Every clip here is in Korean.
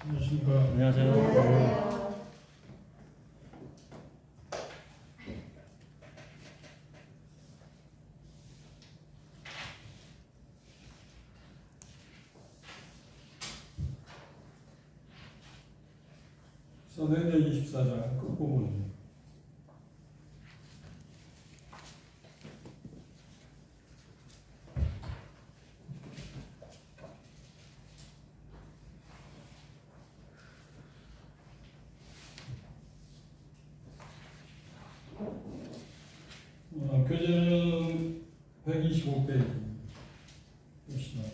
안녕하십니까. 안녕하세요. 사도행전 24장 끝부분입니다. 교재는 125페이지 보시면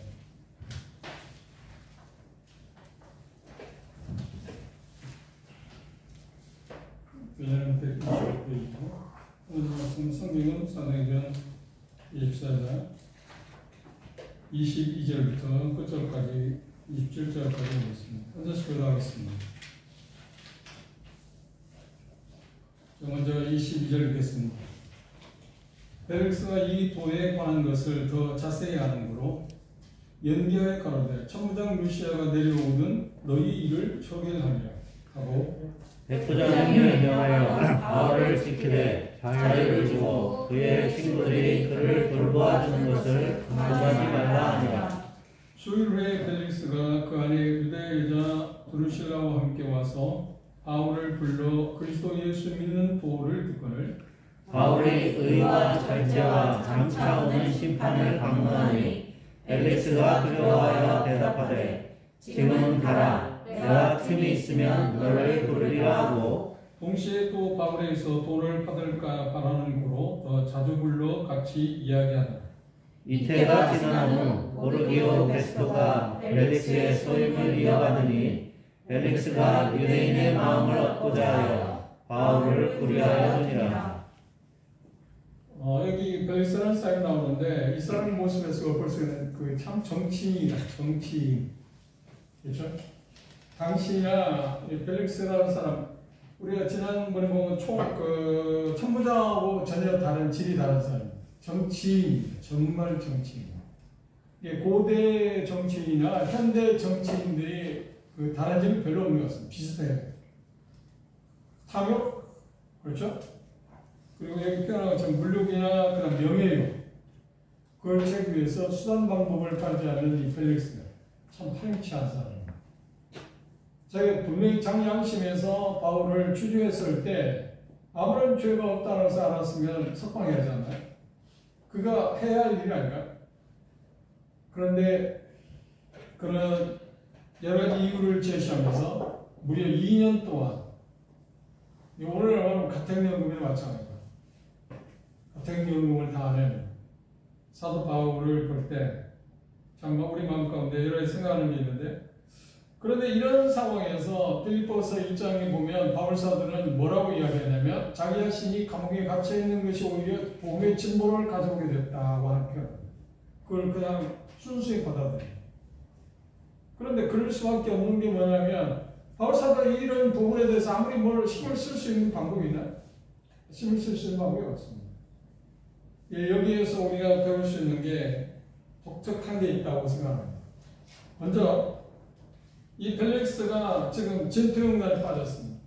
교재는 125페이지고 오늘 말씀 성경은 사도행전 24장 22절부터 끝절까지 27절까지 있습니다. 한절씩 올라가겠습니다. 먼저 22절 읽겠습니다. 벨릭스가 이 도에 관한 것을 더 자세히 아는 거로 연기하여 가로되 천부장 루시아가 내려오는 너희 일을 소견하리라 하고 백부장이 명하여 바울을 지키되 자유를 주고 그의 친구들이 그를 돌보아주는 것을 금하지 말라 하니라. 수일 후에 벨릭스가 그 안에 유대 여자 드루실라와 함께 와서 바울을 불러 그리스도 예수 믿는 보호를 듣거늘 바울이 의와 절제와 장차 오는 심판을 강론하니 벨릭스가 두려워하여 대답하되 지금은 가라. 내가 틈이 있으면 너를 부르리라 하고 동시에 또 바울에게서 돈을 받을까 바라는 고로 더 자주 불러 같이 이야기하다. 이태가 지난 후 고르기오 베스토가 벨릭스의 소임을 이어가더니 벨릭스가 유대인의 마음을 얻고자 하여 바울을 구리하여 주니라. 여기 벨릭스라는 사람이 나오는데 이 사람 모습에서 벌써 참 정치인이다. 정치인. 그렇죠? 당시나 벨릭스라는 사람 우리가 지난번에 보면 천부장하고 전혀 다른 질이 다른 사람. 정치인, 정말 정치인. 이게 고대 정치인이나 현대 정치인들이 다른 점이 별로 없는 것 같습니다. 비슷해요. 탐욕, 그렇죠? 그리고 여기 표현한 것처럼 물욕이나 그다음 명예욕, 그걸 채우기 위해서 수단 방법을 가지 않는 이 펠릭스가 참 파렴치한 사람입니다. 자기가 분명히 장양심에서 바울을 추주했을 때 아무런 죄가 없다는 것을 알았으면 석방해야 하잖아요. 그가 해야 할 일이 아닌가? 그런데 그는 여러 가지 이유를 제시하면서 무려 2년 동안 오늘 말하면 가택연금에 마찬가지입니다. 가택연금을 다 하는 사도 바울을 볼 때 정말 우리 마음 가운데 여러 가지 생각하는 게 있는데 그런데 이런 상황에서 빌립보서 1장에 보면 바울 사도는 뭐라고 이야기하냐면 자기 자신이 감옥에 갇혀 있는 것이 오히려 복음의 진보를 가져오게 됐다고 하는 표현. 그걸 그냥 순수히 받아들여요. 그런데 그럴 수밖에 없는 게 뭐냐면 바울 사도가 이런 부분에 대해서 아무리 뭘 힘을 쓸 수 있는 방법이 있나요? 힘을 쓸 수 있는 방법이 없습니다. 여기에서 우리가 배울 수 있는 게 독특한 게 있다고 생각합니다. 먼저 이 벨릭스가 지금 진퇴양난에 빠졌습니다.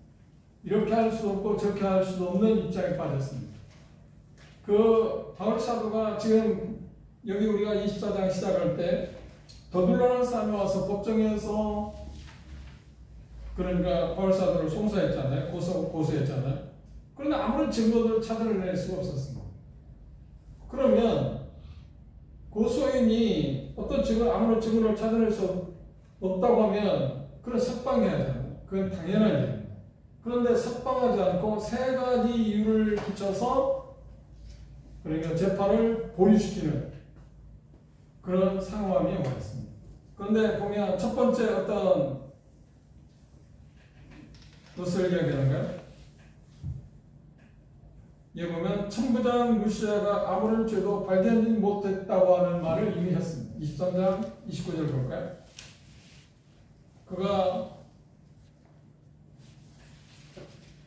이렇게 할 수도 없고 저렇게 할 수도 없는 입장에 빠졌습니다. 그 바울 사도가 지금 여기 우리가 24장 시작할 때 더둘라는 사람이 와서 법정에서 그러니까 바울 사도를 송사했잖아요. 고소했잖아요. 그런데 아무런 증거를 찾아낼 수가 없었습니다. 그러면 고소인이 어떤 아무런 증거를 찾아낼 수 없다고 하면 그런 석방해야 하잖아요. 그건 당연한 일입니다. 그런데 석방하지 않고 세 가지 이유를 붙여서 그러니까 재판을 보류시키는 그런 상황이 와 있습니다. 그런데 보면 첫 번째 어떤 것을 이야기하는가요? 여기 보면 천부장 루시아가 아무런 죄도 발견하지 못했다고 하는 말을 이미 했습니다. 23장 29절 볼까요? 그가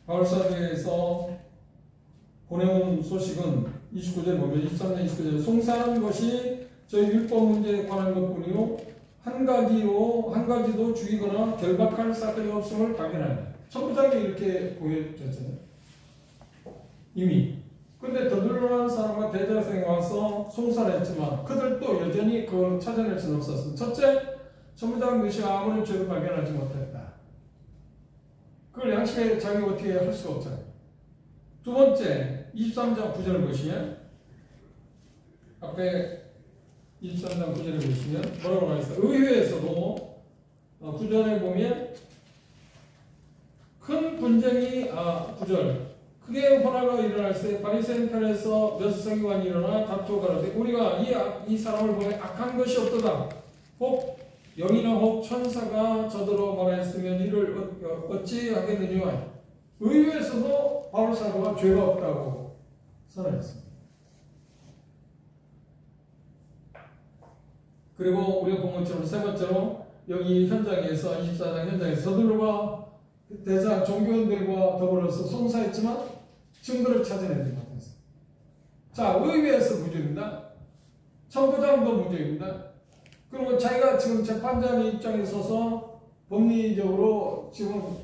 바울사도에서 보내온 소식은 29절 보면 23장 29절 송사하는 것이 저희 율법 문제에 관한 것뿐이요 한 가지도 죽이거나 결박할 사건이 없음을 발견합니다. 천부장이 이렇게 보여줬잖아요. 이미. 근데 더 늘어난 사람과 대제사장이 와서 송살했지만 그들도 여전히 그걸 찾아낼 수는 없었습니다. 첫째, 천부장 누시가 아무런 죄를 발견하지 못했다. 그걸 양심의 자기가 어떻게 할 수가 없잖아요. 두 번째, 23장 9절을 보시면 앞에 23장 9절을 보시면 뭐라고 나와있어요? 의회에서도 9절에 보면 큰 분쟁이 9절 크게 혼화가 일어날 때 바리새인 편에서 몇 서기관이 일어나 다투어 가로되 우리가 이 사람을 보내 악한 것이 없도다. 혹 영이나 혹 천사가 저더러 말하였으면 이를 어찌 하겠느냐. 의회에서도 바울 사도가 죄가 없다고 선언했습니다. 그리고 우리가 본 것처럼 세 번째로 여기 현장에서 24장 현장에서 서둘러가 대상 종교인들과 더불어서 송사했지만 증거를 찾아내지 못했어요. 자, 의회에서 무죄입니다. 천부장도 무죄입니다. 그리고 자기가 지금 재판장의 입장에 서서 법리적으로 지금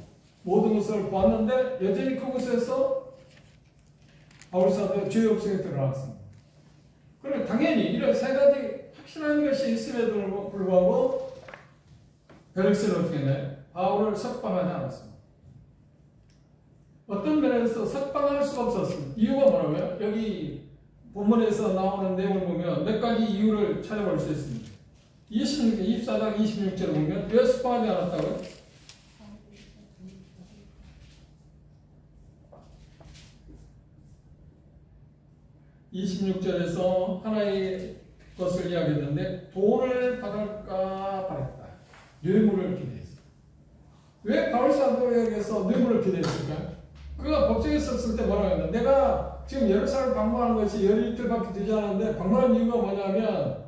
모든 것을 보았는데 여전히 그곳에서 바울사도의 죄 없음에 드러났습니다. 그리고 당연히 이런 세 가지 확실한 것이 있음에도 불구하고 벨릭스는 어떻게 했나요? 바울을 석방하지 않았습니다. 어떤 면에서 석방할 수가 없었습니다. 이유가 뭐라고요? 여기 본문에서 나오는 내용을 보면 몇 가지 이유를 찾아볼 수 있습니다. 24장 26절을 보면 왜 석방하지 않았다고요? (26절에서) 하나의 것을 이야기했는데 돈을 받을까 바랬다. 뇌물을 기대했습니다. 왜 바울사도에게서 뇌물을 기대했을까요? 그가 법정에 섰을 때 뭐라고 했나? 내가 지금 예루살렘 방문하는 것이 열 이틀밖에 되지 않았는데 방문한 이유가 뭐냐면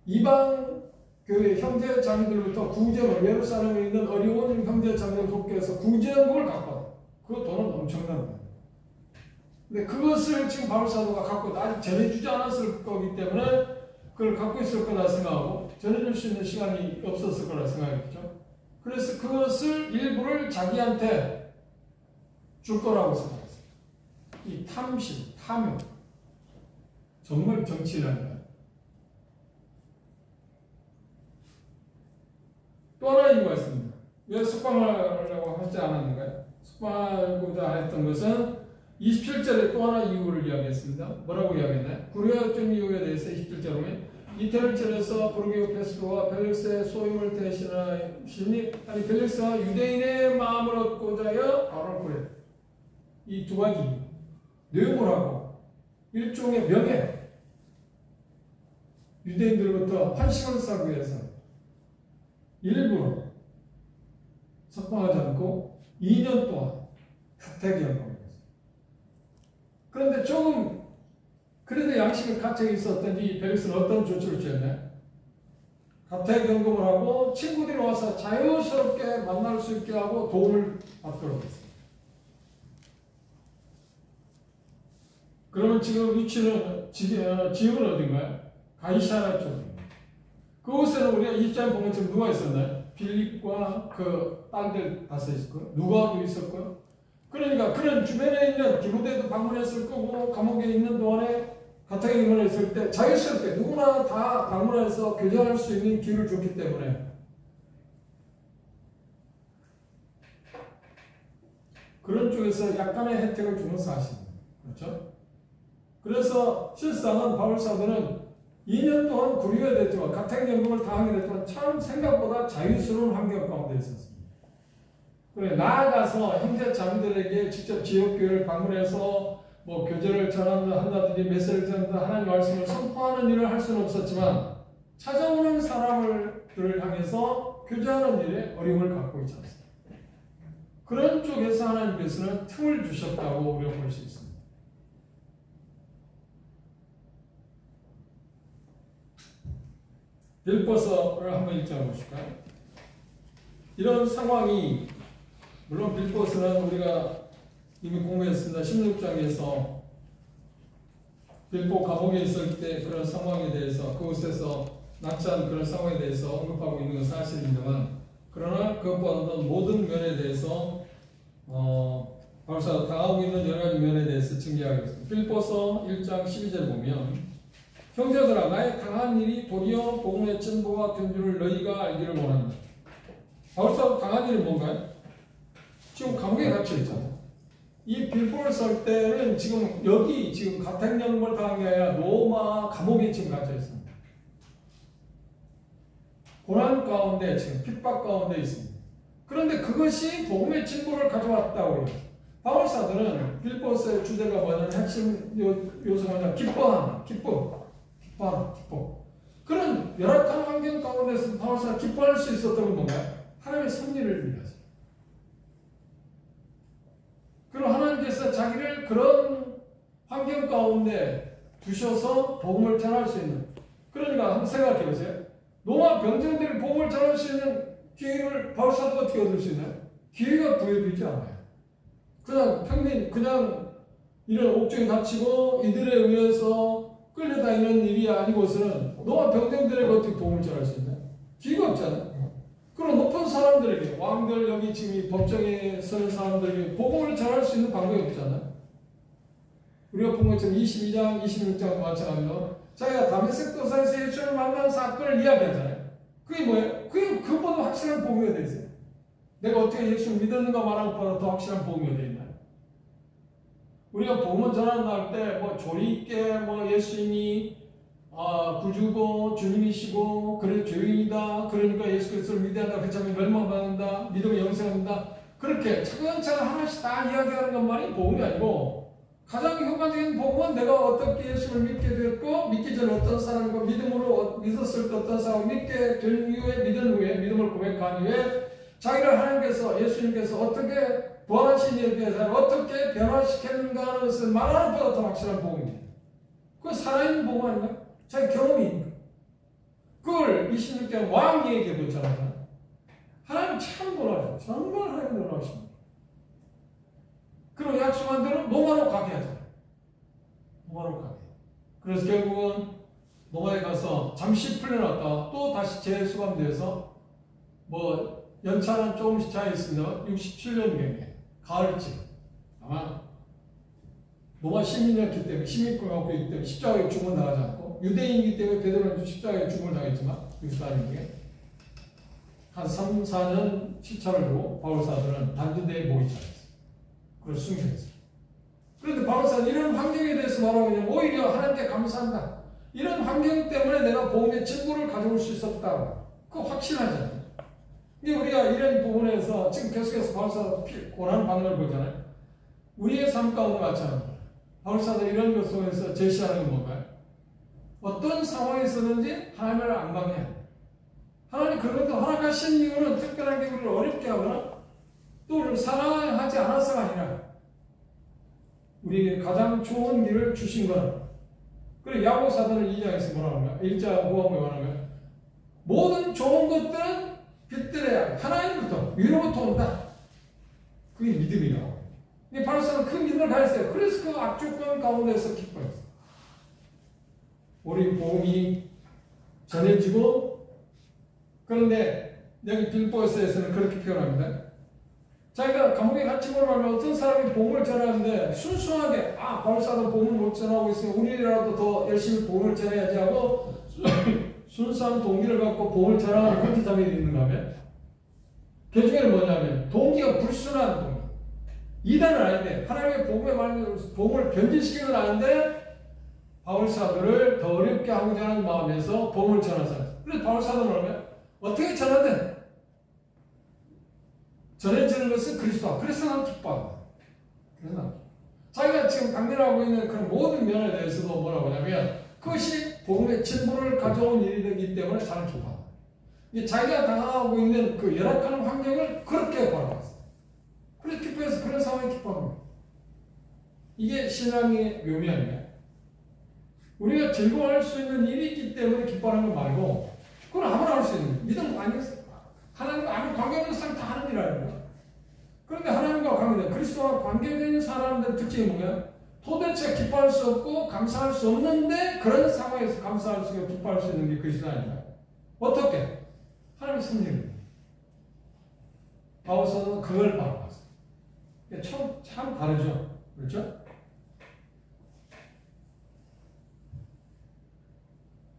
이방 교회 형제 자매들부터 구제를 예루살렘에 있는 어려운 형제 자매를 돕기 위해서 구제금을 갖고 왔다. 그 돈은 엄청난 거예요. 근데 그것을 지금 바울사도가 갖고 아직 전해주지 않았을 거기 때문에 그걸 갖고 있을 거라 생각하고 전해줄 수 있는 시간이 없었을 거라 생각했죠. 그래서 그것을 일부를 자기한테 줄 거라고 생각했어요. 이 탐심, 탐욕 정말 정치라는 거예요. 또 하나 이유가 있습니다. 왜 석방하려고 하지 않았는가요? 석방하고자 했던 것은 27절에 또 하나 이유를 이야기했습니다. 뭐라고 이야기했나요? 구려였던 이유에 대해서 27절에 보면 이태를 지내서 부르기오 페스토와 벨릭스의 소임을 대신하시니 아니 벨릭스가 유대인의 마음을 얻고자 하여 바울을 구했다. 이 두 가지 뇌물하고 일종의 명예 유대인들로부터 환심을 사기 위해서 일부러 석방하지 않고 2년 동안 가택연금을 했어요. 그런데 조금 그래도 양식의 가책이 있었던지 벨릭스는 어떤 조치를 취했나요? 가택연금을 하고 친구들이 와서 자유스럽게 만날 수 있게 하고 도움을 받도록 했어요. 그러면 지금 위치는 지역은 어딘가요? 가이사랴 쪽입니다. 그곳에는 우리가 입장 보면 지금 누가 있었나요? 빌립과 그 딸들 다섯 있었고요. 누가도 있었고요. 그러니까 그런 주변에 있는 디모데도 방문했을 거고 감옥에 있는 동안에 가택에 입원했을 때 자유스럽게 누구나 다 방문해서 교제할 수 있는 기회를 줬기 때문에 그런 쪽에서 약간의 혜택을 주는 사실입니다. 그렇죠? 그래서 실상은 바울사도는 2년 동안 구류가 됐지만 가택연금을 당하게 됐지만 참 생각보다 자유스러운 환경 가운데 있었습니다. 그래 나아가서 형제 자매들에게 직접 지역교회를 방문해서 뭐 교제를 전한다든지 메시지를 전한다 하나님 말씀을 선포하는 일을 할 수는 없었지만 찾아오는 사람들을 향해서 교제하는 일에 어려움을 갖고 있지 않습니다. 그런 쪽에서 하나님께서는 틈을 주셨다고 우리가 볼 수 있습니다. 빌보서를 한번 읽어보실까요? 이런 상황이 물론 빌보서는 우리가 이미 공부했습니다. 16장에서 빌보 감옥에 있을 때 그런 상황에 대해서 그곳에서 낙찰 그런 상황에 대해서 언급하고 있는 건 사실입니다만, 그러나 그것보다도 모든 면에 대해서 바울사가 당하고 있는 여러 가지 면에 대해서 증개하겠습니다. 빌립보서 1장 12절 보면, 형제들아 나의 당한 일이 도리어 복음의 진보가 된 줄을 너희가 알기를 원한다. 바울사가 당한 일은 뭔가요? 지금 감옥에 갇혀 있잖아요. 이 빌립보를 설 때는 지금 여기 지금 가택연금을 당한 게 아니라 로마 감옥에 지금 갇혀 있습니다. 고난 가운데 지금 핍박 가운데 있습니다. 그런데 그것이 복음의 진보를 가져왔다고 해요. 바울사들은 빌립보서의 주제가 뭐냐면 핵심 요소가 뭐냐, 기뻐하는, 기뻐. 그런 열악한 환경 가운데서 바울사가 기뻐할 수 있었던 건 뭔가요? 하나님의 섭리를 위해서. 그리고 하나님께서 자기를 그런 환경 가운데 두셔서 복음을 전할 수 있는, 그러니까 한번 생각해 보세요. 로마 병정들이 복음을 전할 수 있는 기회를 바울사도 어떻게 얻을 수 있나요? 기회가 부여되지 않아요. 그냥 평민, 그냥 이런 옥중에 갇히고 이들에 의해서 끌려다니는 일이 아니고서는 로마 병정들에게 어떻게 복음을 전할 수 있나요? 기회가 없잖아요. 그런 높은 사람들에게, 왕들, 여기 지금 이 법정에 서는 사람들에게 복음을 전할 수 있는 방법이 없잖아요. 우리가 본 것처럼 22장, 26장도 마찬가지로 자기가 다메섹 도상에서 예수를 만난 사건을 이야기하잖아요. 그게 뭐예요? 그게 그보다 확실한 복음이 되어 있어요. 내가 어떻게 예수를 믿었는가 말하는 것보다 더 확실한 복음이 되어 있나요? 우리가 복음을 전한다 할 때 뭐 조리 있게 뭐 예수님이 구주고 주님이시고 그래 죄인이다, 그러니까 예수 그리스도를 믿어야 한다, 그렇다면 멸망받는다, 믿음의 영생한다, 그렇게 차근차근 하나씩 다 이야기하는 것만이 복음이 아니고, 가장 효과적인 복음은 내가 어떻게 예수를 믿게 됐고, 믿기 전에 어떤 사람과 믿음으로 믿었을 때 어떤 사람을 믿게 된 이후에, 믿은 후에, 믿음을 고백한 후에 자기를 하나님께서, 예수님께서 어떻게 부활하신 이에 대해서 어떻게 변화시켰는가 하는 것을 말하는 것보다 더 확실한 복음이에요. 그건 살아있는 복음 아닌가요? 자기 경험이 있는 거예요. 그걸 26장 왕에게도 전하잖아요. 하나님 참 놀라죠. 정말 하나님 놀라십니다. 그리고 약속한 대로 노마로 가게 하잖아요. 노마로 가게. 그래서 결국은 노마에 가서 잠시 풀려났다가 또 다시 재수감돼서 뭐 연차는 조금씩 차이 있습니다. 67년경에 가을쯤 아마 노마 시민이었기 때문에, 시민권을 갖고 있기 때문에 십자가에 죽음을 당하지 않고, 유대인이기 때문에 베드로는 십자가에 죽음을 당했지만 유스다님에게 한 3, 4년 시차를 두고 바울사들은 단두대에 목이 차였어요. 그래서 숨겼어요. 그런데 바울사는 이런 환경에 대해서 말하고 있는, 오히려 하나님께 감사한다. 이런 환경 때문에 내가 복음의 진보를 가져올 수 있었다. 그거 확신하잖아요. 근데 우리가 이런 부분에서 지금 계속해서 바울사가 고난받는 걸 보잖아요. 우리의 삶 가운데 마찬가지입니다. 바울사도 이런 것 속에서 제시하는 건 뭔가요? 어떤 상황에 있었는지 하나님을 안 강해야 해요. 하나님 그것도 허락하신 이유는 특별하게 우리를 어렵게 하거나 또 우리를 사랑하지 않아서가 아니라 우리에게 가장 좋은 길을 주신 거라. 그리고 야고보서는 2장에서 뭐라고 하는가? 1장 후반부에 말하는 모든 좋은 것들은 빛들의 하나님부터, 위로부터 온다. 그게 믿음이라고. 근데 바울사는 그 믿음을 가졌어요. 그래서 그 악조건 가운데서 기뻐했어요. 우리 복음이 전해지고, 그런데 여기 빌립보서에서는 그렇게 표현합니다. 자기가 감옥에 갇힘으로 말하면 어떤 사람이 복음을 전하는데 순수하게 바울사도 복음을 못 전하고 있으니 우리라도 더 열심히 복음을 전해야지 하고 순수한 동기를 갖고 복음을 전하는 그렇게 자격이 있는가 하면, 그 중에는 뭐냐면 동기가 불순한 동기, 이단은 아닌데 하나님의 복음을 변질시키는 건 아닌데 바울사들을 더 어렵게 하고자 하는 마음에서 복음을 전하잖아요. 그래서 바울사들은 뭐냐면 어떻게 전하든 전해지는 것은 그리스도와, 그래서 난 기뻐한다. 그래서 난 자기가 지금 강렬하고 있는 그런 모든 면에 대해서도 뭐라고 하냐면 그것이 복음의 진보를 가져온 일이 되기 때문에 저는 기뻐한다. 자기가 당하고 있는 그 열악한 환경을 그렇게 바라봤어요. 그래서 기뻐해서 그런 상황에 기뻐합니다. 이게 신앙의 묘미 아니에요? 우리가 즐거워할 수 있는 일이 있기 때문에 기뻐하는 거 말고, 그건 아무나 할 수 있는 믿음 아니겠어요? 하나님과 아무 관계없는 사람 다 하는 일 아닙니까? 그런데 하나님과 관계된, 그리스도와 관계된 사람들의 특징이 뭐예요? 도대체 기뻐할 수 없고 감사할 수 없는데 그런 상황에서 감사할 수 있고 기뻐할 수 있는 게 그리스도 아닌가요? 어떻게? 하나님의 섭리를. 바울사도는 그걸 바라봤어요. 참 다르죠. 그렇죠?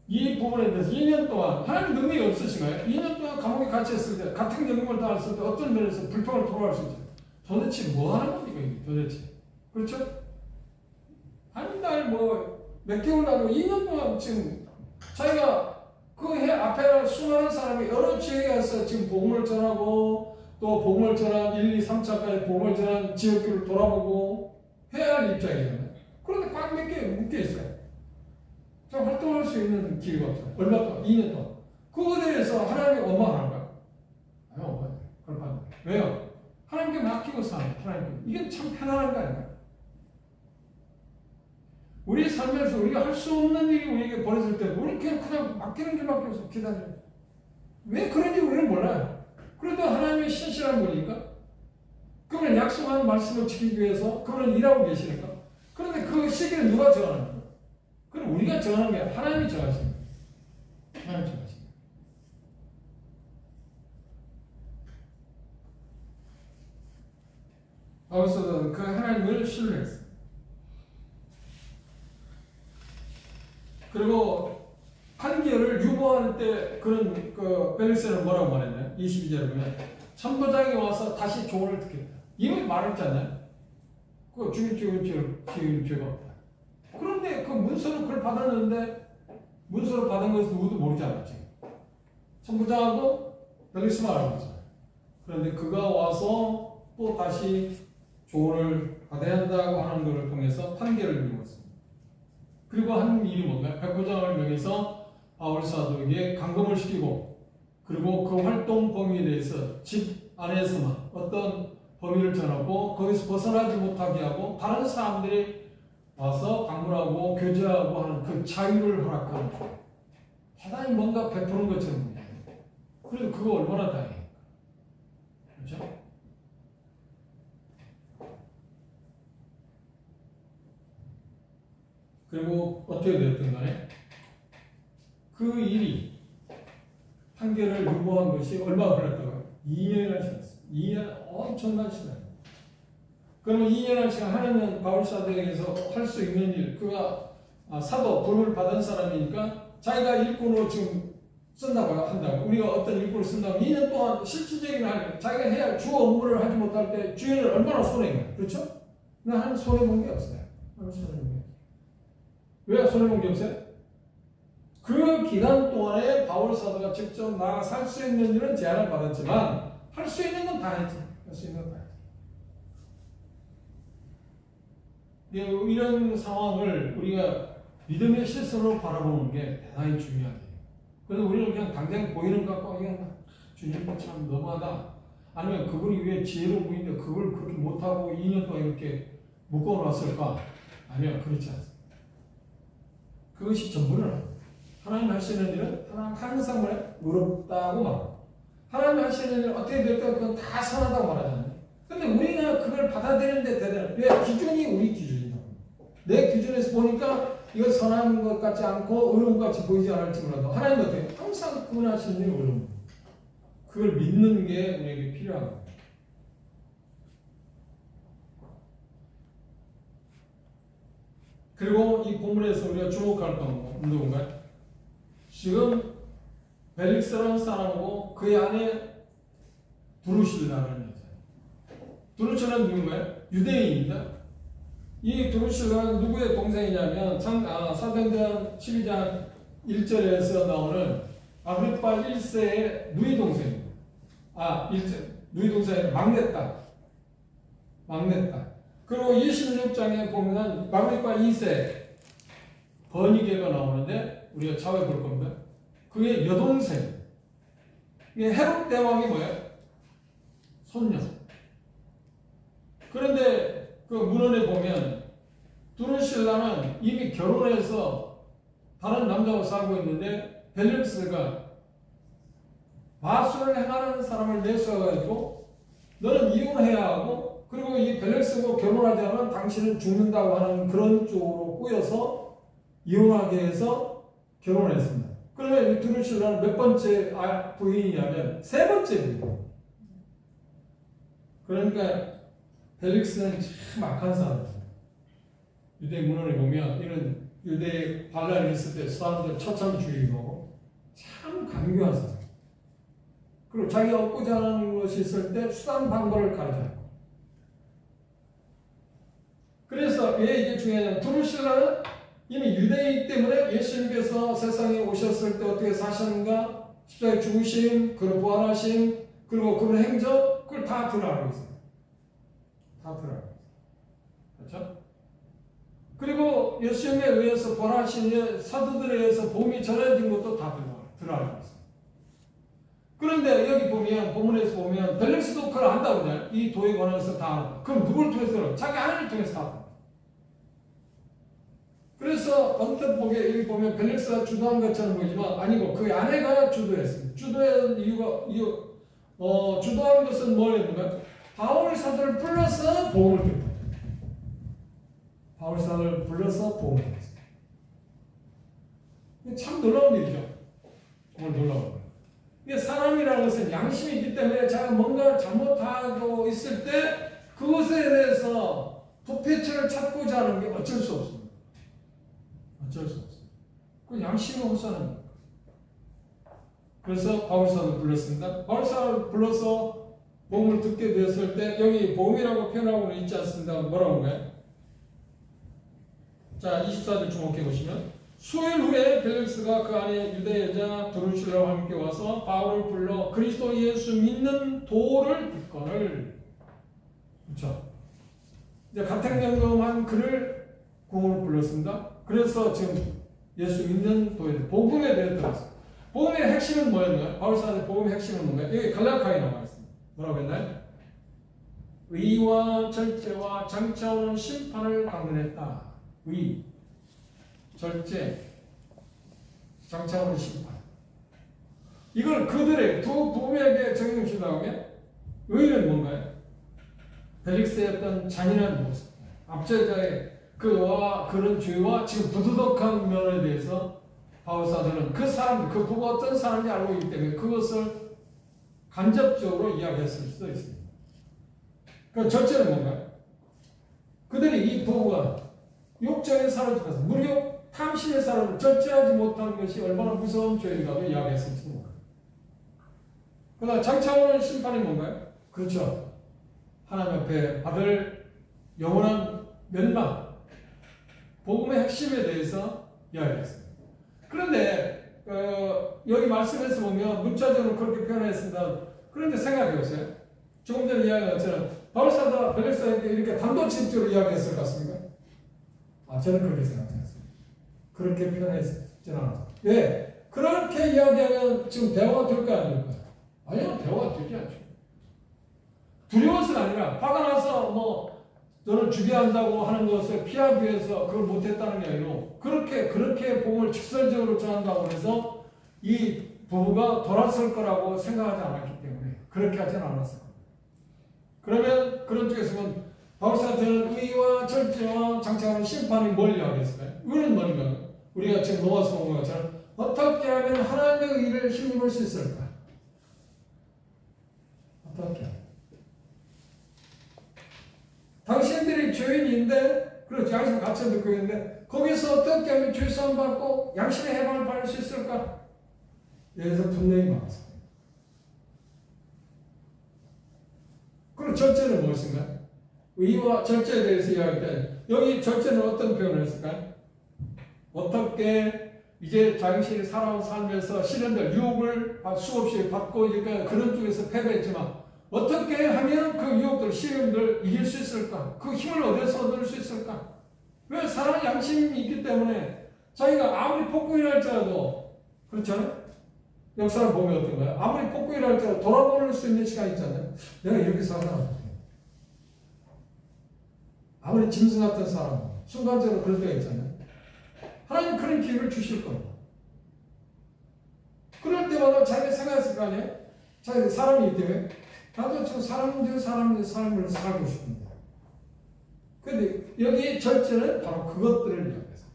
이 부분에 대해서 2년 동안 하나님 능력이 없으신가요? 2년 동안 감옥에 갇혔을 때 같은 경험을 당했을 때 어떤 면에서 불평을 토로할 수 있죠. 도대체 뭐 하는 겁니까 이게 도대체? 그렇죠? 한 달 몇 개월 나고 2년 동안 지금 자기가 그 해 앞에 수많은 사람이 여러 지역에 가서 지금 복음을 전하고 또 복음을 전한 1, 2, 3차까지 복음을 전한 지역들을 돌아보고 해야 할 입장이잖아요. 그런데 꽉 몇 개 묶여 있어요. 자, 활동할 수 있는 기회가 없어요. 얼마 동안? 2년 동안. 그거에 대해서 하나님이 원망하는 거야. 아니, 원망해. 그렇게 왜요? 하나님께 맡기고 사는 하나님께. 이게 참 편안한 거 아닌가요? 우리 삶에서 우리가 할 수 없는 일이 우리에게 벌어질 때 우리는 그냥 맡기는 길밖에 없어. 기다려요. 왜 그런지 우리는 몰라요. 그래도 하나님의 신실한 분이니까. 그분은 약속한 말씀을 지키기 위해서 그분은 일하고 계시니까. 그런데 그 시기를 누가 정하는 거예요? 그럼 우리가 정하는 게 하나님이 정하십니다. 하나님이 정하십니다. 바울사도는 그 하나님을 신뢰했어요. 그리고 판결을 유보할 때 그런 벨릭스는 뭐라고 말했나요? 22절에 보면 천부장이 와서 다시 조언을 듣겠다. 이미 말했잖아요. 그 죽일 죄가 없다. 그런데 그 문서로 그걸 받았는데 문서로 받은 것은 누구도 모르지 않았지. 천부장하고 벨릭스만 알고 있잖아요. 그런데 그가 와서 또 다시 조언을 받아야 한다고 하는 것을 통해서 판결을 이루었습니다. 그리고 한 일이 뭔가요? 백부장을 명해서 바울사도에게 감금을 시키고 그리고 그 활동 범위에 대해서 집 안에서만 어떤 범위를 정하고 거기서 벗어나지 못하게 하고 다른 사람들이 와서 방문하고 교제하고 하는 그 자유를 허락하는 거예요. 대단히 뭔가 베푸는 것처럼 보여요. 그래도 그거 얼마나 다행이에요. 그렇죠? 그리고 어떻게 되었든 간에 그 일이 판결을 유보한 것이 얼마나 걸렸다고요? 2년이나 지났어요. 2년 엄청난 시간. 그러면 2년의 시간 하나님은 바울사도에게서 할 수 있는 일, 그가 사도 부름을 받은 사람이니까 자기가 일꾼으로 지금 쓴다고 한다고. 우리가 어떤 일꾼을 쓴다고 2년 동안 실질적인 자기가 해야 할 주 업무를 하지 못할 때 주인을 얼마나 손해인가. 그렇죠? 근데 하나님 손해본 게 없어요. 하나님 손해본 게 없어요. 왜 손해본 게 없어요? 그 기간 동안에 바울사도가 직접 나가서 할 수 있는 일은 제한을 받았지만 할 수 있는 건 다 했죠. 할 수 있는 건 다 했죠. 이런 상황을 우리가 믿음의 시선으로 바라보는 게 대단히 중요하대요. 그래서 우리는 그냥 당장 보이는 것 같고 그냥 주님 참 너무하다. 아니면 그분이 왜 지혜로운 분인데 그걸 그렇게 못하고 2년 동안 이렇게 묶어놨을까? 아니요, 그렇지 않습니다. 그것이 전부는 하나님 하시는 일은 하나님 항상 뭐래? 의롭다고 말합니다. 하나님 하시는 일은 어떻게 될까? 그건 다 선하다고 말하잖아요. 근데 우리가 그걸 받아들이는데 대단해. 왜? 기준이 우리 기준이다. 내 기준에서 보니까 이거 선한 것 같지 않고 의로운 것 같이 보이지 않을지 몰라도 하나님은 어떻게? 항상 그분 하시는 일이 의로운 거예요. 그걸 믿는 게 우리에게 필요한 거예요. 그리고 이 본문에서 우리가 주목할 건 누군가요? 지금 벨릭스라는 사람하고 그의 아내 두루실라라는 여자예요. 두루실라는 누군가요? 유대인입니다. 이 두루실라는 누구의 동생이냐면 사도행전 12장 1절에서 나오는 아그리파 1세의 누이 동생입니다. 누이 동생의 막내딸. 그리고 26장에 보면 아그리파 2세 버니게가 나오는데 우리가 차후에 볼 겁니다. 그의 여동생. 헤롯 대왕이 뭐예요? 손녀. 그런데 그 문헌에 보면 두루실라는 이미 결혼해서 다른 남자와 살고 있는데 벨릭스가 마술을 행하는 사람을 내세워가지고 너는 이혼해야 하고 그리고 이 벨릭스하고 결혼하지 않으면 당신은 죽는다고 하는 그런 쪽으로 꼬여서 이혼하게 해서 결혼을 했습니다. 그러면 이 드루실라는 몇 번째 부인이냐면 세 번째 부인. 그러니까 벨릭스는 참 악한 사람이에요. 유대 문헌에 보면 이런 유대 반란이 있을 때 사람들 처참 죽이고 참 강교한 사람. 그리고 자기가 얻고자 하는 것이 있을 때 수단 방법을 가르쳐요. 그래서 왜 이게 중요하냐면 드루실라는 이미 유대이기 때문에 예수님께서 세상에 오셨을 때 어떻게 사셨는가, 십자가에 죽으심, 그리고 부활하심, 그리고 그런 행적, 그걸 다 들어알고 있어요. 다 들어알고 있어요. 그렇죠? 그리고 예수님에 의해서 부활하신 사도들에 의해서 복음이 전해진 것도 다 들어알고 있어요. 그런데 여기 보면, 본문에서 보면 벨릭스도 그걸 안다고 그러잖아요. 이 도에 관해서 다 안다. 그럼 누굴 통해서? 자기 아내를 통해서 다 안다. 그래서 언뜻 보기에 여기 보면 벨릭스가 주도한 것처럼 보이지만 아니고 그 아내가 주도했습니다. 주도한 이유가 주도한 것은 뭐였는가? 바울 사도를 불러서 복음을 듣고 바울 사도를 불러서 복음을 듣습니다. 참 놀라운 일이죠. 정말 놀라운 거예요. 이게 사람이라는 것은 양심이 있기 때문에 자기가 뭔가 잘못하고 있을 때 그것에 대해서 도피처를 찾고자 하는 게 어쩔 수 없습니다. 어쩔 수 없어요. 그 양심이 호소하는 거예요. 그래서 바울사를 불렀습니다. 바울사를 불러서 복음을 듣게 되었을 때 여기 복음이라고 표현하고는 있지 않습니다. 뭐라고 한가요? 자, 24절 주목해 보시면 수일 후에 벨릭스가 그 안에 유대 여자 드루실라와 함께 와서 바울을 불러 그리스도 예수 믿는 도를 듣거늘. 그렇죠? 이제 가택연금한 그를 공으로 불렀습니다. 그래서 지금 예수 믿는 도에 복음에 대해 들었어요. 복음의 핵심은 뭐였나요? 바울사의 복음의 핵심은 뭔가요? 여기 갈라디아에 나와 있습니다. 뭐라고 했나요? 의와 절제와 장차오는 심판을 강론했다. 의, 절제, 장차오는 심판. 이걸 그들의 두 부부에게 적용시키다면 의는 뭔가요? 벨릭스의 어떤 잔인한 모습, 압제자의 그와 그런 죄와 지금 부도덕한 면에 대해서 바울사도는 그 사람들, 그 부부가 어떤 사람인지 알고 있기 때문에 그것을 간접적으로 이야기했을 수도 있습니다. 그 절제는 뭔가요? 그들이 이 부부가 욕정에 사로잡혀서 무력, 탐심의 사람을 절제하지 못하는 것이 얼마나 무서운 죄인가도 이야기했을 수 있습니다. 그러나 장차오는 심판이 뭔가요? 그렇죠. 하나님 앞에 받을 영원한 멸망, 복음의 핵심에 대해서 이야기했습니다. 그런데 여기 말씀에서 보면 문자적으로 그렇게 표현했습니다. 그런데 생각해 보세요. 조금 전에 이야기한 것처럼 바울사도가 벨릭스에게 이렇게 단도직입적으로 이야기했을 것 같습니까? 저는 그렇게 생각하지 않습니다. 그렇게 표현했지는 않아요. 왜? 그렇게 이야기하면 지금 대화가 될까요? 안 될까요? 아니요, 대화가 되지 않죠. 두려워서가 아니라 화가 나서 너를 죽여야 한다고 하는 것을 피하기 위해서 그걸 못했다는 게 아니고 그렇게 복음을 직설적으로 전한다고 해서 이 부부가 돌아설 거라고 생각하지 않았기 때문에 그렇게 하지는 않았을 겁니다. 그러면 그런 쪽에서 보면 바울사도는 의와 절제와 장차오는 심판이 뭘 이야기했을까요? 의는 뭔가? 우리가 지금 로마서 본 것처럼 어떻게 하면 하나님의 의를 힘입을 수 있을까? 어떻게? 당신들이 죄인인데, 그렇죠. 양심 갇혀 듣고 있는데, 거기서 어떻게 하면 죄수함 받고 양심의 해방을 받을 수 있을까? 여기서 분명히 말했습니다. 그럼 절제는 무엇인가요? 의와 절제에 대해서 이야기할 때, 여기 절제는 어떤 표현을 했을까요? 어떻게 이제 당신이 살아온 삶에서 시련들, 유혹을 수없이 받고, 그런 쪽에서 패배했지만, 어떻게 하면 그 유혹들, 시련들 이길 수 있을까? 그 힘을 어디서 얻을 수 있을까? 왜? 사람 양심이 있기 때문에 자기가 아무리 폭군이라 할지라도, 그렇잖아요? 역사를 보면 어떤가요? 아무리 폭군이라 할지라도 돌아볼 수 있는 시간이 있잖아요. 내가 이렇게 살아나. 아무리 짐승 같은 사람, 순간적으로 그럴 때가 있잖아요. 하나님 그런 기회를 주실 겁니다. 그럴 때마다 자기가 생각했을 거 아니에요? 자기가 사람이기 때문에 나도 지금 사람들 삶을 살고 싶습니다. 그런데 여기 절제는 바로 그것들을 이야기해서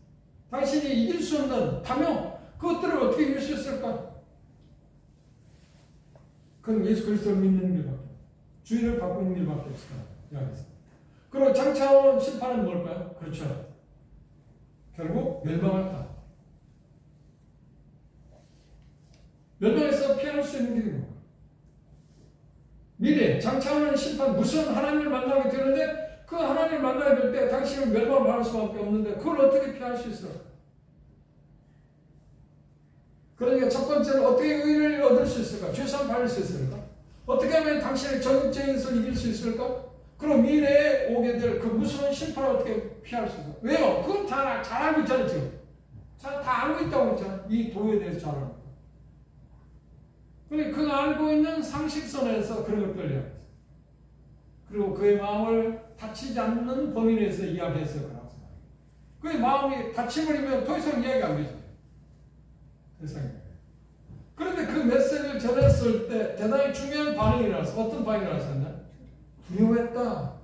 당신이 이길 수 없는 탐욕, 그것들을 어떻게 이길 수 있을까? 그건 예수 그리스도를 믿는 길밖에, 주인을 바꾸는 길밖에 없을까? 그리고 장차오는 심판은 뭘까요? 그렇죠. 결국 멸망할 것. 멸망에서 피할 수 있는 길이 뭔가? 미래 장차오는 심판, 무슨 하나님을 만나게 되는데 그 하나님을 만나게 될 때 당신은 멸망을 할 수밖에 없는데 그걸 어떻게 피할 수 있을까? 그러니까 첫 번째는 어떻게 의를 얻을 수 있을까? 죄사함 받을 수 있을까? 어떻게 하면 당신의 전적인 것을 이길 수 있을까? 그럼 미래에 오게 될 그 무서운 심판을 어떻게 피할 수 있을까? 왜요? 그건 잘 알고 있잖아요, 지금. 다 알고 있다고 했잖아요. 이 도에 대해서 잘 알고. 그런데 그 알고 있는 상식선에서 그런 것들을 이야기했어요. 그리고 그의 마음을 다치지 않는 범위 내에서 이야기했어요. 그의 마음이 다침을 입으면 더 이상 이야기 안 되죠. 세상에. 그런데 그 메시지를 전했을 때 대단히 중요한 반응이 일어났어. 어떤 반응이 일어났었나? 두려워했다.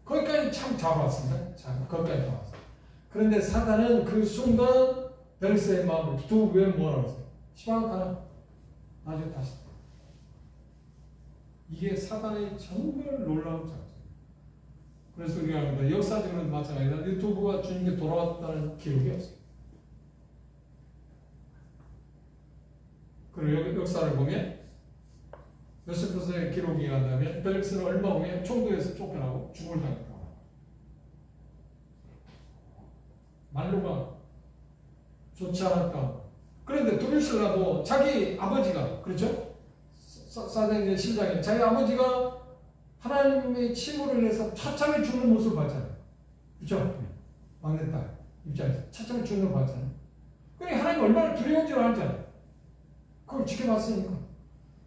거기까지 참 잘 왔습니다. 거기까지 잘 왔어. 그런데 사단은 그 순간 벨릭스의 마음을 왜 뭐라고 했어요? 시방하나? 나중에 다시. 이게 사단의 정말 놀라운 작전. 그래서 우리가 역사적으로는 마찬가지다. 유튜브가 주님께 돌아왔다는 기록이 없어요. 그리고 여기 역사를 보면 요세프스의 기록이 간다면 벨릭스는 얼마 후에 총독에서 쫓겨나고 죽음을 당했다. 말로가 좋지 않았다. 그런데 두루실라도 자기 아버지가, 그렇죠? 사장의 심장에 자기 아버지가 하나님의 침으로 인해서 처참히 죽는 모습을 봤잖아요. 그렇죠? 막내딸 입장에서 처참히 죽는 걸 봤잖아요. 그러니까 하나님 얼마나 두려운 줄 알잖아요. 그걸 지켜봤으니까.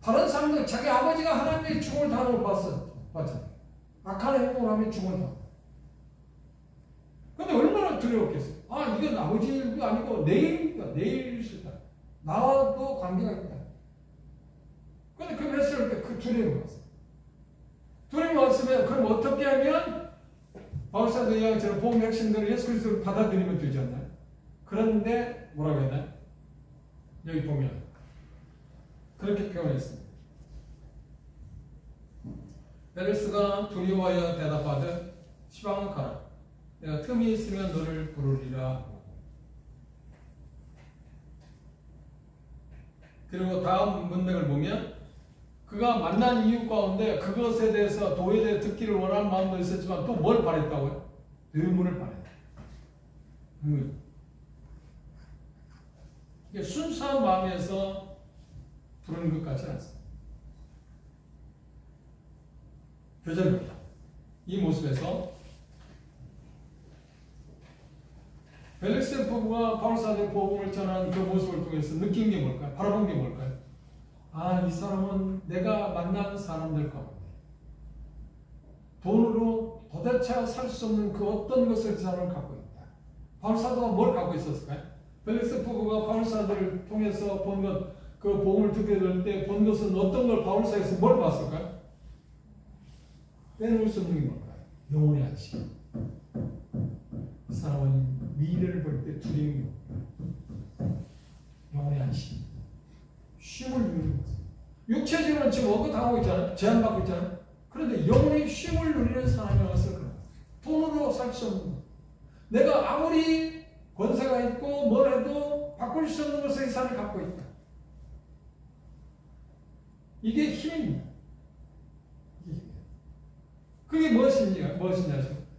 다른 사람들 자기 아버지가 하나님의 죽음을 당하는 걸 봤잖아요. 악한 행동을 하면 죽음을 당하고. 근데 얼마나 두려웠겠어요. 아, 이건 아버지 일도 아니고 내 일일 수 있다. 나와도 관계가 있다. 근데 그 메시지를 때 그 두려움이 왔어요. 두려움이 왔으면 그럼 어떻게 하면 바울사도 이야기처럼 복음의 핵심들을 예수 그리스도를 받아들이면 되지 않나요? 그런데 뭐라고 했나요? 여기 보면 그렇게 표현했습니다. 벨릭스가 두려워하여 대답하듯 시방은 가라. 내가 틈이 있으면 너를 부르리라. 그리고 다음 문맥을 보면 그가 만난 이유 가운데 그것에 대해서 도에 대해 듣기를 원하는 마음도 있었지만 또 뭘 바랬다고요? 의문을 바랬다. 의문. 이게 순수한 마음에서 부르는 것 같지 않습니다. 교절입니다. 이 모습에서 벨릭스의 부부가 바울사도의 복음을 전하는 그 모습을 통해서 느낀 게 뭘까요? 바라본 게 뭘까요? 아, 이 사람은 내가 만난 사람들 가운데 돈으로 도대체 살 수 없는 그 어떤 것을 그 사람을 갖고 있다. 바울사도가 뭘 갖고 있었을까요? 벨릭스 부부가 바울사도를 통해서 본 것, 그 복음을 듣게 될 때 본 것은 어떤 걸 바울사에서 뭘 봤을까요? 빼놓을 수 없는 게 뭘까요? 영혼의 안식. 이 사람은 미래를 볼 때 두려움이 없다. 영혼의 안식. 쉼을 누리는 거죠. 육체적으로는 지금 억압당하고 있잖아요. 제한받고 있잖아요. 그런데 영혼의 쉼을 누리는 사람이라서 그런 거예요. 돈으로 살 수 없는 것. 내가 아무리 권세가 있고 뭘 해도 바꿀 수 없는 것을 이 사람이 갖고 있다. 이게 힘입니다. 그게 무엇이냐?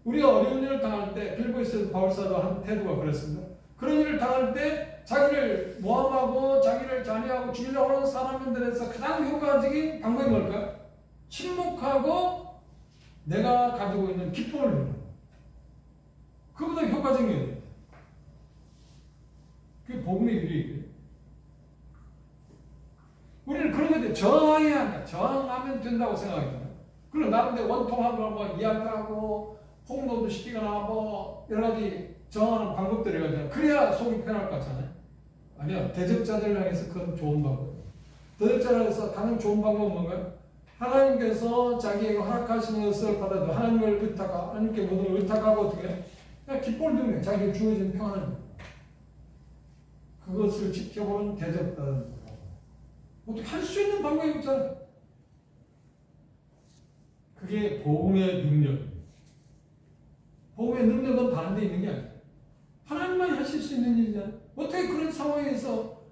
우리가 어려운 일을 당할 때 빌보에서 바울사도 한 태도가 그렇습니다. 그런 일을 당할 때 자기를 모함하고 자기를 잔해하고 죽이려고 하는 사람들에서 가장 효과적인 방법이 뭘까요? 침묵하고 내가 가지고 있는 기쁨을 누리는 거예요. 그보다 효과적인 게 없어요. 그게 복음의 유리예요. 우리는 그런 것에 저항해야 한다. 저항하면 된다고 생각하잖아요. 그리고 나름대로 원통한 걸 뭐 이야기하고 폭로도 시키거나 뭐 여러 가지 저항하는 방법들이 있잖아요. 그래야 속이 편할 것 같잖아요. 아니요. 대적자들 향해서 그건 좋은 방법이에요. 대적자들에서 가장 좋은 방법은 뭔가요? 하나님께서 자기에게 허락하신 것을 받아도 하나님을 의탁하고 하나님께 모든 걸 의탁하고 어떻게 해요? 그냥 깃발 들고 있는 자기에게 주어진 평안을 그것을 지켜보는 대접받는 어떻게 할 수 있는 방법이 없잖아요. 그게 복음의 능력입니다. 복음의 능력은 다른 데 있는 게 아니에요. 하나님만이 하실 수 있는 일이잖아요. 어떻게 그런 상황에서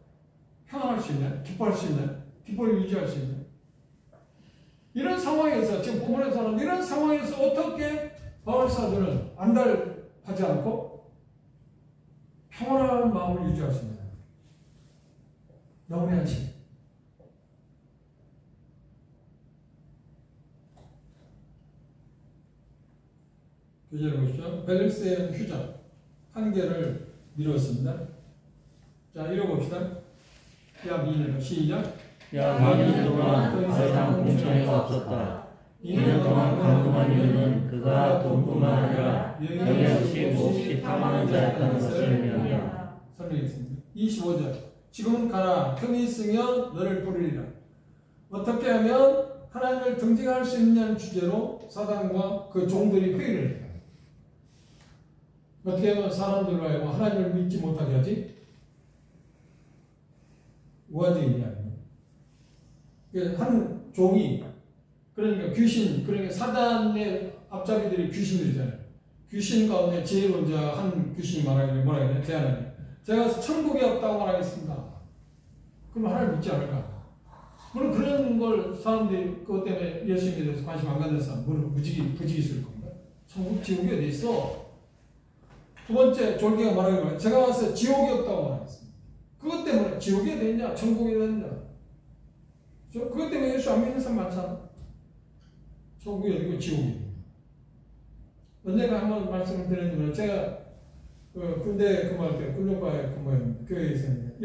평안할 수 있냐? 기뻐할 수 있냐? 기쁨을 유지할 수 있냐? 이런 상황에서 지금 본문에서는 이런 상황에서 어떻게 바울사도는 안달하지 않고 평안한 마음을 유지할 수 있냐? 영원의 안식. 교재를 보시죠. 벨릭스의 휴전 한 개를 미뤘습니다. 자, 읽어봅시다. 야 미인을 시작. 약 2년 동안 더 이상 공청회가 없었다. 2년 동안 감금한 이유는 그가 돈뿐만 아니라 영예 없이 몹시 탐하는 자였다는 것을 의미한다. 설명했습니다. 25절. 지금은 가라. 틈이 있으면 너를 부르리라. 어떻게 하면 하나님을 등지할 수 있느냐는 주제로 사단과 그 종들이 회의를 해요. 어떻게 하면 사람들로 하여금 하나님을 믿지 못하게 하지? 우화적인 이야기입니다. 한 종이, 그러니까 귀신, 그러니까 사단의 앞잡이들이 귀신들이잖아요. 귀신 가운데 지혜로운 자 한 귀신이 말하기를 뭐라 해야 되나? 제안하네. 제가 천국이 없다고 말하겠습니다. 그럼 하나님 믿지 않을까? 물론 그런 걸 사람들이 그것 때문에 예수님에 대해서 관심 안 갖는 사람, 물론 부지기 있을 겁니다. 천국, 지옥이 어디 있어? 두 번째 졸기가 말하기를 제가 와서 지옥이 없다고 말하겠습니다. 그것 때문에 지옥이 어디 있냐? 천국이 어디 있냐? 그것 때문에 예수 안 믿는 사람 많잖아. 천국이 어디고 지옥이. 언젠가 한번 말씀을 드렸는데 제가 군대 근무할 때 군용과에 근무했는데 교회에 있었는데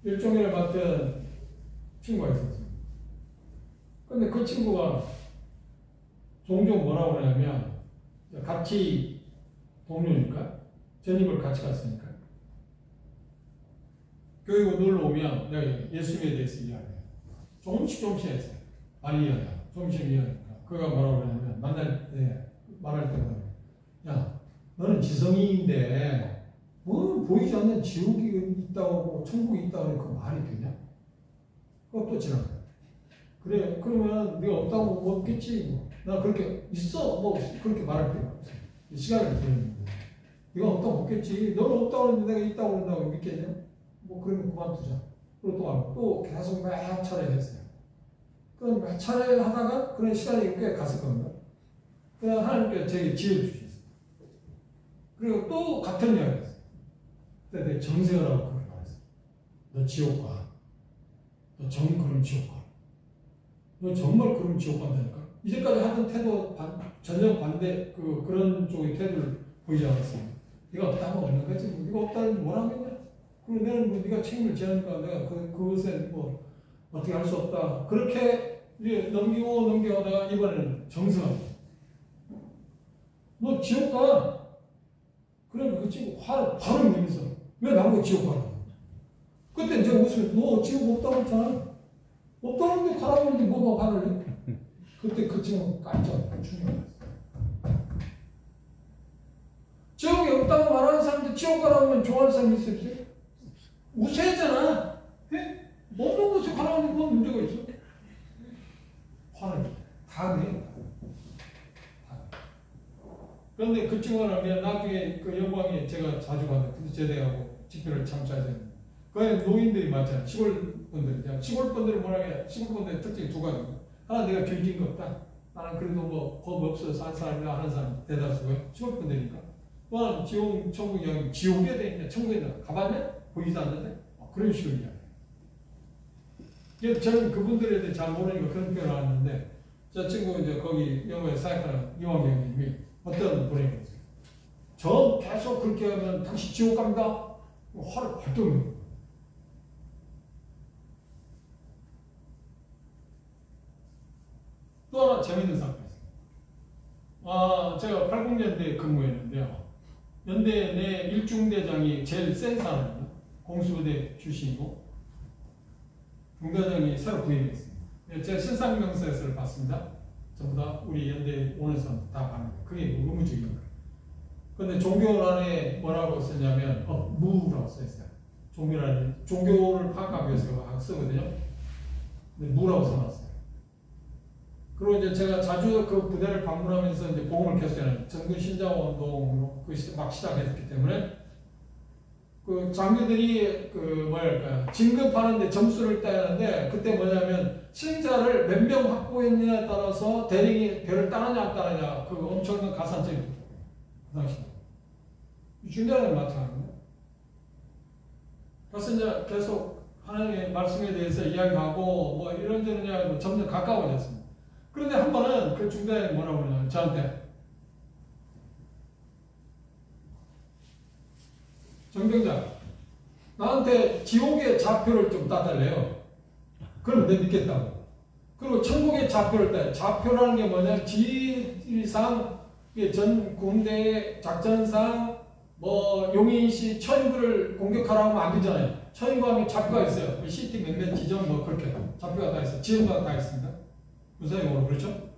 일종일을 맡은 친구가 있었어요. 근데 그 친구가 종종 뭐라고 하냐면 같이 동료니까 전입을 같이 갔으니까 교육을 놀러 오면 내가 예수님에 대해서 이야기해요. 조금씩 했어요. 많이 이야기해요. 조금씩 이야기하니까 그가 뭐라고 하냐면 말할 때마다 야 너는 지성인인데 뭐 보이지 않는 지옥이 있다고 하고 천국이 있다고 하니 그 말이 되냐? 그것도 지나가요. 그래 그러면 네가 없다고 뭐 없겠지 뭐. 나 그렇게 있어 뭐 그렇게 말할 필요가 없어. 시간을 드리는 거야. 네가 없다고 없겠지. 너는 없다고 하는데 내가 있다고 한다고 믿겠냐? 뭐 그러면 그만두자. 그리고 또 계속 몇 차례 했어요. 그럼 몇 차례 하다가 그런 시간이 꽤 갔을 겁니다. 그냥 하나님께서 제게 지혜 주셨어요. 그리고 또 같은 이야기를 했어요. 그때 내가 정세하라고 그렇게 말했어요. 너 지옥 가. 너 정말 그럼 지옥 가. 너 정말 그럼 지옥 간다니까. 이제까지 하던 태도 전혀 반대 그런 쪽의 태도를 보이지 않았어요. 네가 없다면 없는 거지. 네가 없다면 뭘 하겠냐? 그리고 내가 뭐 네가 책임을 지니까 내가 그것에 뭐 어떻게 할 수 없다. 그렇게 이제 넘겨가다가 이번에는 정승하고 너 지옥 가. 그러면 그 친구 화를 바로 내면서 왜 나보고 지옥 가라고? 그때 제가 웃으면 너 지옥 없다고 했잖아. 없다는데 가라고 했는데 뭐가 화를 내? 그때 그 친구 깜짝 충격을 했어요. 지옥이 없다고 말하는 사람들 지옥 가라고 하면 좋아하는 사람이 있어요? 우세잖아. 예? 없는 곳에 가라고 하면 뭔 문제가 있어? 화를 다 내요. 그런데 그 친구는 나중에 그 영광에 제가 자주 가는 그 제대하고 집회를 참 잘 되는 거기 노인들이 많잖아요. 시골 분들. 시골 분들은 뭐라 해야 시골 분들의 특징이 두 가지입니다. 하나 내가 경진 거 없다. 나는 그래도 뭐 법 없어서 산 사람이라 하는 사람 대다수고요. 시골 분들이니까. 또 하나는 지옥, 천국 이야기. 지옥에 돼 있냐? 천국에 있냐? 가봤냐? 보이지도 않는데? 그런 식으로 이야기. 저는 그분들에 대해 잘 모르니까 그런 표현을 하는데 저 친구 이제 거기 영어에 사역하는 이왕 형님이 어떤 분이 있어요. 저 계속 그렇게 하면 당신 지옥 갑니다. 화를 발동 내요. 또 하나 재밌는 사건이 있어요. 제가 80년대에 근무했는데요. 연대 내 일중대장이 제일 센 사람입니다. 공수부대 출신이고 중대장이 새로 부임했습니다. 제가 신상명세서를 봤습니다. 전부 다 우리 연대에 오는 사람 다 가는 거예요. 그게 의무적인 거예요. 근데 종교란에 뭐라고 썼냐면 무라고 써있어요. 종교란에 종교를 파악하기 위해서 쓰거든요. 근데 무라고 써놨어요. 그리고 이제 제가 자주 그 부대를 방문하면서 이제 복음을 계속해요. 정규 신자운동으로 막 시작했기 때문에 그 장교들이 그 뭐랄까 진급하는데 점수를 따는데 그때 뭐냐면 신자를 몇 명 확보했느냐에 따라서 대령이 별을 따느냐 안 따느냐 그 엄청난 가산점이 그 당시 중대하는 마찬가지입니다. 그래서 이제 계속 하나님의 말씀에 대해서 이야기하고 뭐 이런저런 이야기도 점점 가까워졌습니다. 그런데 한 번은 그 중대에 뭐라고 그러냐면 저한테 정병자 나한테 지옥의 좌표를 좀 따달래요. 그럼 내가 믿겠다고. 그리고 천국의 좌표를 따요. 좌표라는 게 뭐냐면 지리상 전 군대의 작전상 뭐 용인시 처인구를 공격하라고 하면 안 되잖아요. 처인구 하면 좌표가 있어요. 시티 몇몇 지점 뭐 그렇게 좌표가 다 있어요. 지역마다 다 있습니다. 무사용으로 그렇죠?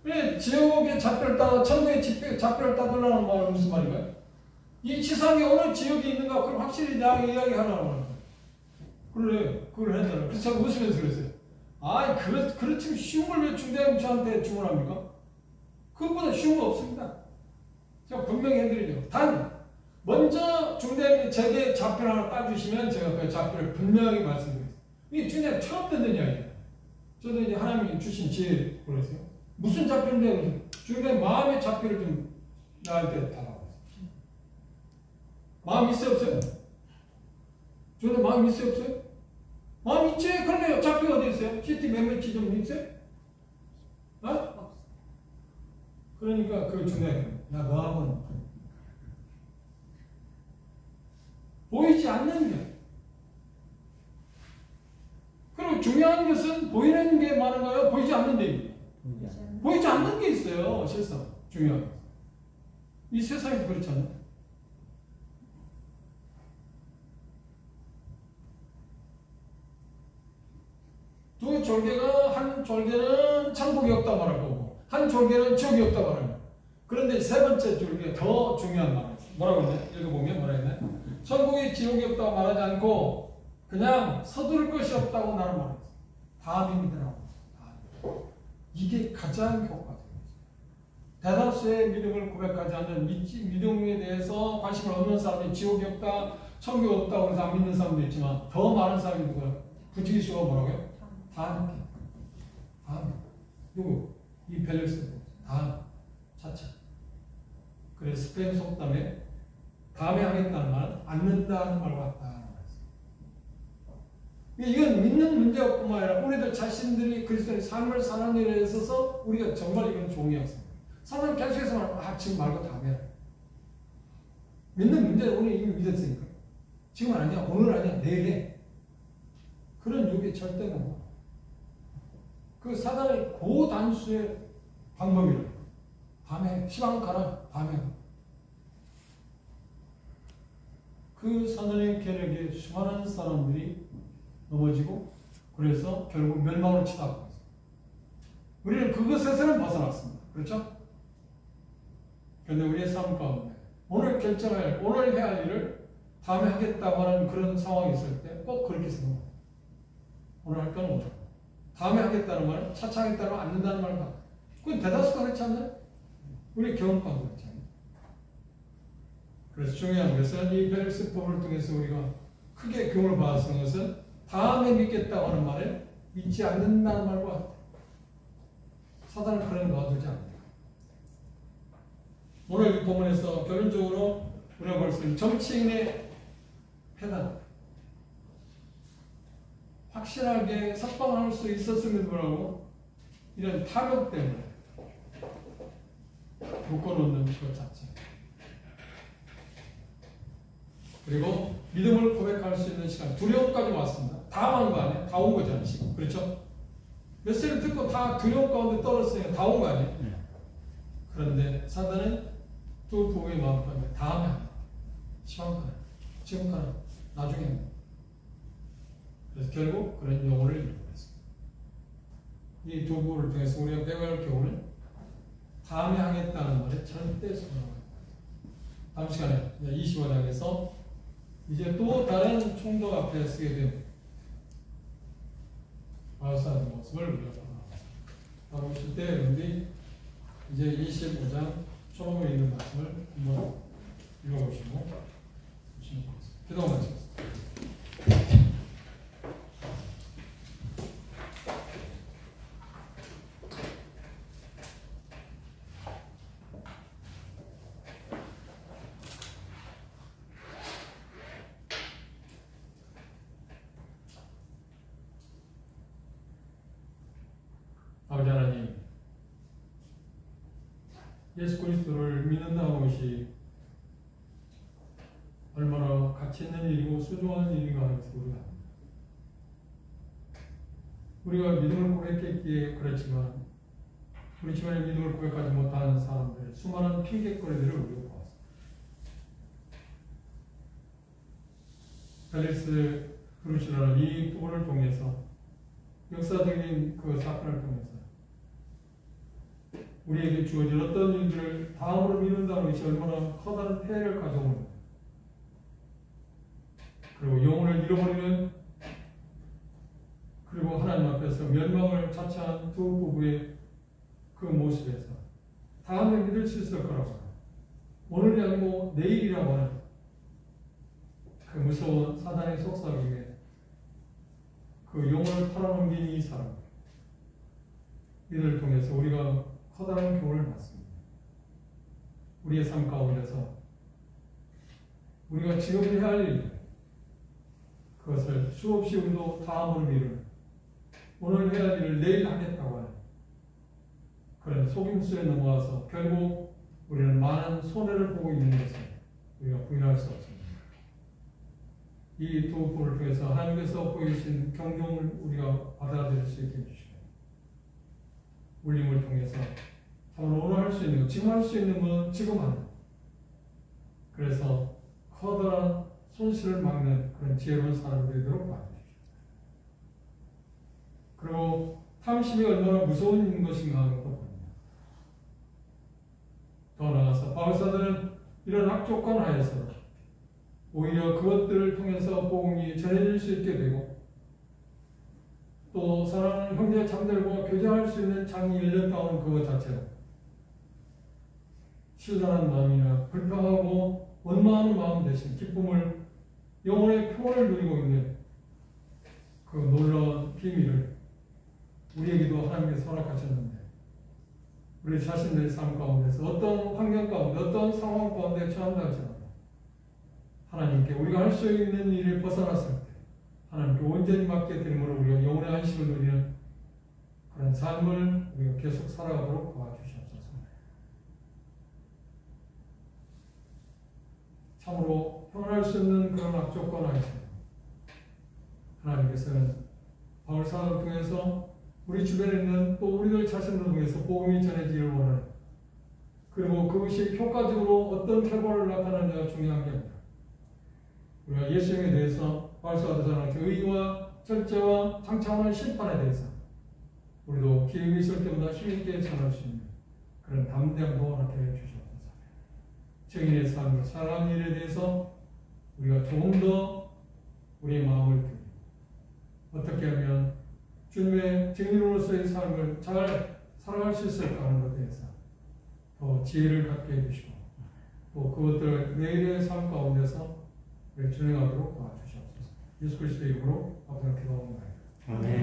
그래 지역의 좌표를 따 천국의 좌표를 따달라는 말은 무슨 말인가요? 이 지상에 어느 지역이 있는가 그걸 확실히 나에게 이야기하라는 거예요. 그래 그걸 했잖아요. 그래서 제가 웃으면서 그랬어요. 그렇지만 쉬운 걸 왜 중대장 저한테 주문합니까? 그것보다 쉬운 거 없습니다. 제가 분명히 해드리죠. 단 먼저 중대장이 제게 좌표를 하나 따주시면 제가 그 좌표를 분명히 말씀드리겠습니다. 이게 중대장 처음 듣는 이야기예요. 저도 이제 하나님이 주신 지혜를 그랬어요. 무슨 좌표인데 중대장 마음의 좌표를 좀 나한테 달라고. 마음 있어요 없어요? 저는 마음 있어요 없어요? 마음 있지? 그러면 좌표가 어디 있어요? 시티 몇몇 지점 있어요? 어? 그러니까 그 중요해요. 야 너하고는 보이지 않는 게 그리고 중요한 것은 보이는 게 많은가요? 보이지 않는 게 보이지 않는 게 있어요. 실상 중요한 거. 이 세상이 그렇지 않나요? 두 졸개가 한 졸개는 천국이 없다 말할 거고 한 졸개는 지옥이 없다 말할 거고 그런데 세 번째 졸개가 더 중요한 말이에요. 뭐라고 했냐? 읽어보면 뭐라 했냐? 천국이 지옥이 없다고 말하지 않고 그냥 서두를 것이 없다고 나는 말했어요. 다 믿으라고. 이게 가장 효과적이에요. 대다수의 믿음을 고백하지 않는 믿음에 대해서 관심을 없는 사람이 지옥이 없다, 천국이 없다고 해서 안 믿는 사람도 있지만 더 많은 사람이 누구야? 부지기수가 뭐라고요? 다 믿게. 다 믿게. 누구? 이 밸런스 다 차차. 그래 스페인 속담에 다음에 하겠다는 말은 않는다는 말 같다. 이건 믿는 문제가 뿐만 아니라 우리들 자신들이 그리스도의 삶을 사는 일에 있어서 우리가 정말 이건 종이 없습니다. 사람 계속해서 말하면 지금 말고 다음에 믿는 문제는 우리 이미 믿었으니까 지금 아니야 오늘 아니야 내일 해. 그런 욕이 절대 없고 그 사단의 고단수의 방법이라 밤에 시방 가라 밤에 그 사단의 계략에 수많은 사람들이 넘어지고 그래서 결국 멸망으로 치닫고 있습니다. 우리는 그것에서는 벗어났습니다. 그렇죠? 그런데 우리의 삶 가운데 오늘 결정할 오늘 해야 할 일을 다음에 하겠다고 하는 그런 상황이 있을 때 꼭 그렇게 생각합니다. 오늘 할 거는 오늘 다음에 하겠다는 말은 차차 하겠다는 말 않는다는 말은 같아요. 그건 대다수가 그렇지 않나요? 우리 경험과도 그렇지 않나요? 그래서 중요한 것은 이 벨스법을 통해서 우리가 크게 교훈을 받았던 것은 다음에 믿겠다고 하는 말에 믿지 않는다는 말과 같아요. 사단은 그런 거 놔두지 않는다. 오늘 이 본문에서 결론적으로 우리가 볼 수 있는 정치인의 패단 확실하게 석방할 수 있었음에도 불구하고 이런 타격 때문에 묶어놓는 것 자체 그리고 믿음을 고백할 수 있는 시간 두려움까지 왔습니다. 다 온 거 아니에요? 다 온 거잖아요. 지금. 그렇죠? 메시지를 듣고 다 두려움 가운데 떨어졌으니까 다 온 거 아니에요? 그런데 사단은 또 부부의 마음 가운데 다음에 합니다. 시간 가요. 지금 가요. 나중에 합니다. 그래서 결국 그런 영혼을 이루고 있습니다. 이 두 부를 통해서 우리가 배워야 할 교훈은 감행하겠다는 말에 절대 순종하겠다. 다음 시간에 25장에서 이제 또 다른 총독 앞에 쓰게 된 바울사의 모습을 우리가 보고 있을 때 여러분들이 이제 25장 초반에 있는 말씀을 한번 읽어보시고 보시면 좋겠습니다. 기도 마치겠습니다. 아버지 하나님, 예수 그리스도를 믿는다는 것이 얼마나 가치 있는 일이고 소중한 일인가 하는 것을 우리가 압니다. 우리가 믿음을 고백했기에 그렇지만 우리 주변에 믿음을 고백하지 못하는 사람들, 수많은 핑계거리들을 우리가 보았습니다. 벨리스 브루시라는 이 부분을 통해서 역사적인 그 사건을 통해서 우리에게 주어진 어떤 일들을 다음으로 미룬다는 것이 얼마나 커다란 폐해를 가져오는, 그리고 영혼을 잃어버리는, 그리고 하나님 앞에서 멸망을 자처한 두 부부의 그 모습에서 다음에 믿을 수 있을 거라고 합니다. 오늘이 아니고 내일이라고 하는 그 무서운 사단의 속삭임에 그 영혼을 팔아넘긴 이 사람, 이들을 통해서 우리가 커다란 교훈을 받습니다. 우리의 삶 가운데서 우리가 지금 해야 할 일, 그것을 수없이 우리도 다음으로 미루는, 오늘 해야 할 일을 내일 하겠다고 하는 그런 속임수에 넘어와서 결국 우리는 많은 손해를 보고 있는 것을 우리가 부인할 수 없습니다. 이 두 부분을 통해서 하나님께서 보이신 경종을 우리가 받아들일 수 있게 해주시고, 울림을 통해서 참으로 오늘 할 수 있는 것, 지금 할 수 있는 건 지금 하는, 그래서 커다란 손실을 막는 그런 지혜로운 사람이 되도록 도와주십시오. 그리고 탐심이 얼마나 무서운 것인가 하는 것도 봅니다. 더 나아가서 바울사들은 이런 악조건 하에서 오히려 그것들을 통해서 복음이 전해질 수 있게 되고, 또 사랑하는 형제 자매들과 교제할 수 있는 장이 열렸다는 그것 자체로 신랄한 마음이나 불평하고 원망하는 마음 대신 기쁨을, 영혼의 평온을 누리고 있는 그 놀라운 비밀을 우리에게도 하나님께서 허락하셨는데, 우리 자신들의 삶 가운데서 어떤 환경 가운데, 어떤 상황 가운데 처한다 할지라도 하나님께 우리가 할 수 있는 일을 벗어났을 때 하나님께 온전히 맡게 되므로 우리가 영혼의 안식을 누리는 그런 삶을 우리가 계속 살아가도록 도와주시옵소서. 참으로 평안할 수 있는 그런 악조건 하에서 하나님께서는 바울사를 통해서 우리 주변에 있는 또 우리들 자신을 통해서 복음이 전해지기를 원하는, 그리고 그것이 효과적으로 어떤 결과를 나타나느냐가 중요한 게 아닙니다. 우리가 예수님에 대해서 바울사도서는 의와 절제와 장차오는 심판에 대해서 우리도 기회가 있을 때보다 힘있게 전할 수 있는 그런 담대함도 허락해 주시옵소서. 증인의 삶을 살아가는 일에 대해서 우리가 조금 더 우리의 마음을 들이고, 어떻게 하면 주님의 증인으로서의 삶을 잘 살아갈 수 있을까 하는 것에 대해서 더 지혜를 갖게 해주시고, 또 그것들을 내일의 삶 가운데서 준행하도록 도와주시옵소서. 예수 그리스도의 이름으로 감사를 기도합니다. 아멘.